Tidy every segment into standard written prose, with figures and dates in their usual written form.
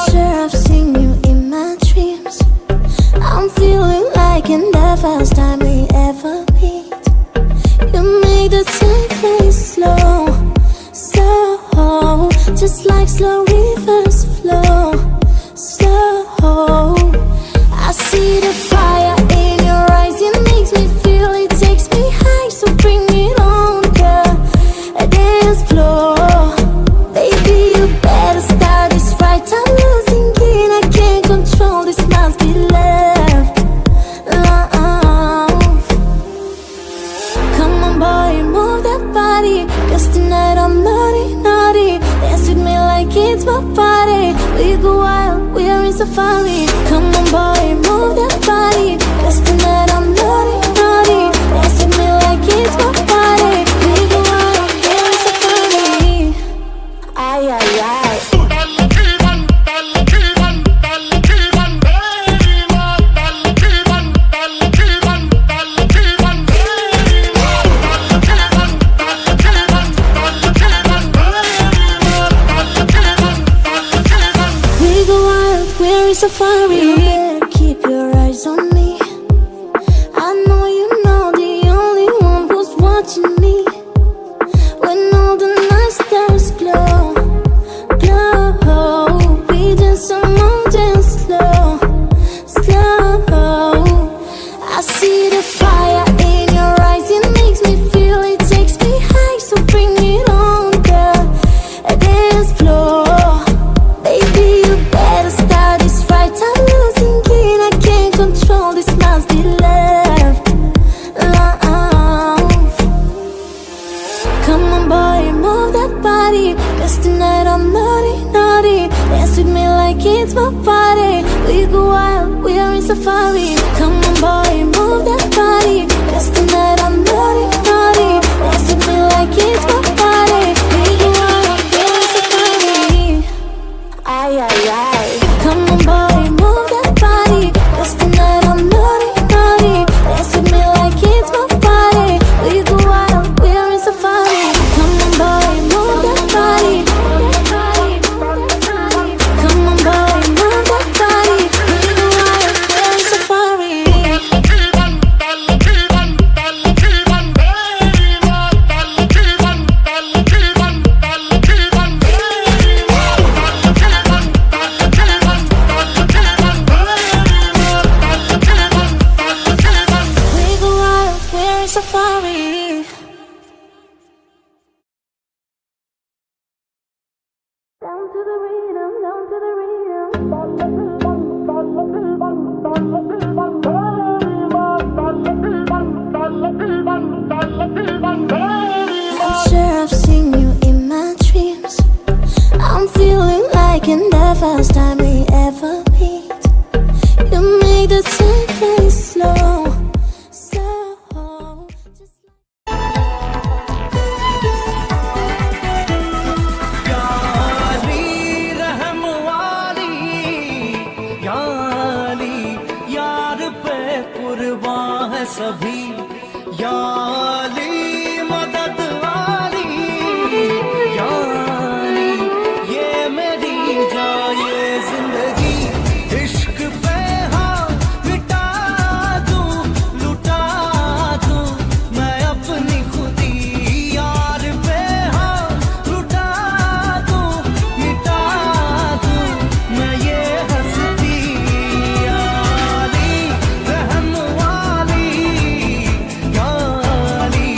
sure I've seen you in my dreams. I'm feeling like in the first time we ever meet. You make the time play slow, slow, just like slow rivers flow, slow. I see the fire in your eyes, it makes me feel, it takes me high. So bring it on, girl, a dance floor. Baby, you better start this right. I'm losing it, I can't control this, must be love, love. Come on boy, move that body, cause tonight I'm naughty, naughty. Dance with me like it's my party. We go wild, we're in safari. Come on boy, move that body, cause tonight I'm naughty, naughty. Dance with me like it's my party. We go wild, we're in safari. Ay, ay, ay. Safari. You better keep your eyes on me. I know you know the only one who's watching me. When all the night stars glow, glow, we dance on dance slow, slow. I see the fire in your eyes, it makes me feel, it takes me high. So bring it on, girl, a dance floor. Baby, you better start this right. I'm losing it, I can't control this, must be love, love. Come on boy, move that body, cause tonight I'm naughty, naughty. Dance with me like it's my party. We go wild, we're in safari. Come on boy, move that body, cause tonight I'm naughty, naughty. Dance with me like it's my party. We go wild, we're in safari. Ay, ay, ay. Come on boy, move that body, cause tonight I'm naughty, naughty. Dance with me like it's my party. We go wild, we're in safari. Come on boy, move that body. Come on boy, move that body. We go wild, we're in safari. Safari. Down to the rhythm, down to the rhythm. I'm sure I've seen you in my dreams. I'm feeling like in the first time we ever meet. You make the time play slow. सभी याली मदद वाली याली ये मेरी जाए जिंदगी इश्क पे हाँ मिटा दूं लुटा दूं मैं अपनी खुदी यार पे हाँ लुटा दूं मिटा दूं मैं ये हंसती याली रहम वाली याली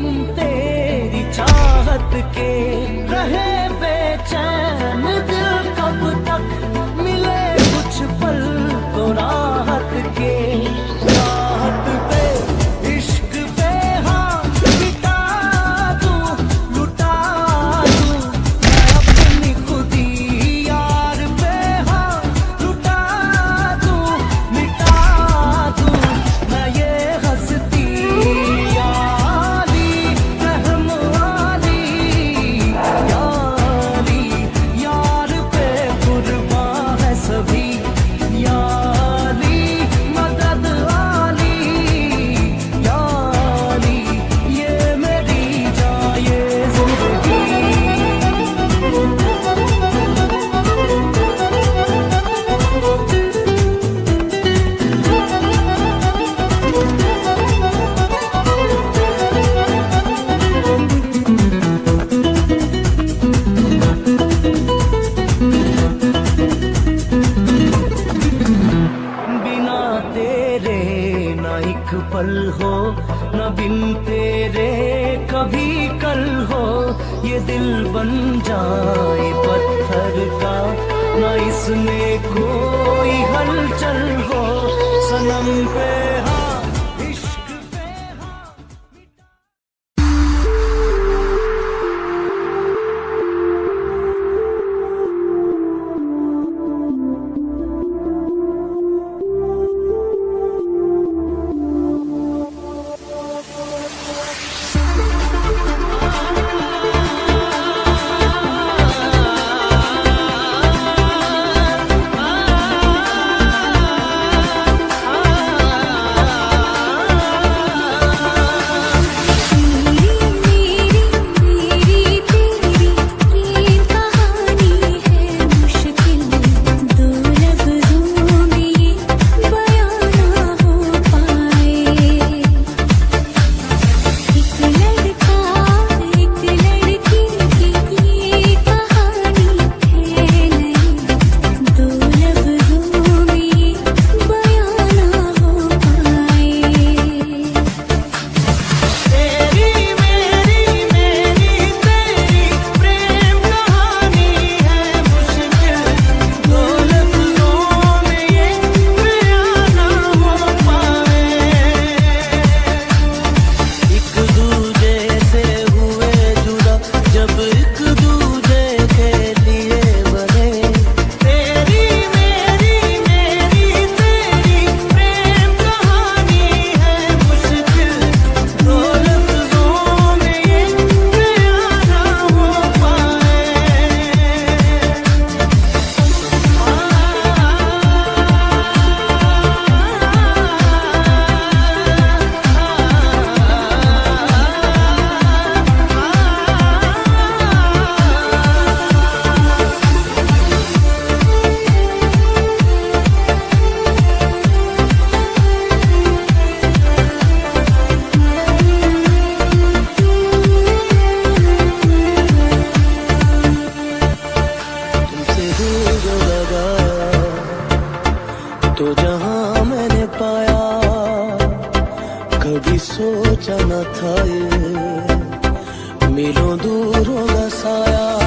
हम तेरी चाहत के, रहे बेचैन दिल कब तक, मिले कुछ पल तो राहत के। राहत पे इश्क पे हाँ मिटा दूं, लुटा दूं मैं अपनी खुदी यार पे, हाँ लुटा दूं, मिटा दूं मैं ये हंसती यारी रहम वाली यारी, यार पे कुर्बान है सभी यारी, मदद वाली यारी, ये मेरी जान ये जिंदगी। बिना तेरे ना एक पल हो, ना बिन तेरे कभी कल हो, ये दिल बन जाए पत्थर का, ना इसमें कोई हलचल हो, सनम पे हाँ इश्क पे हाँ। तो जहां मैंने पाया, कभी सोचा न था ये मिलों दूर होगा साया।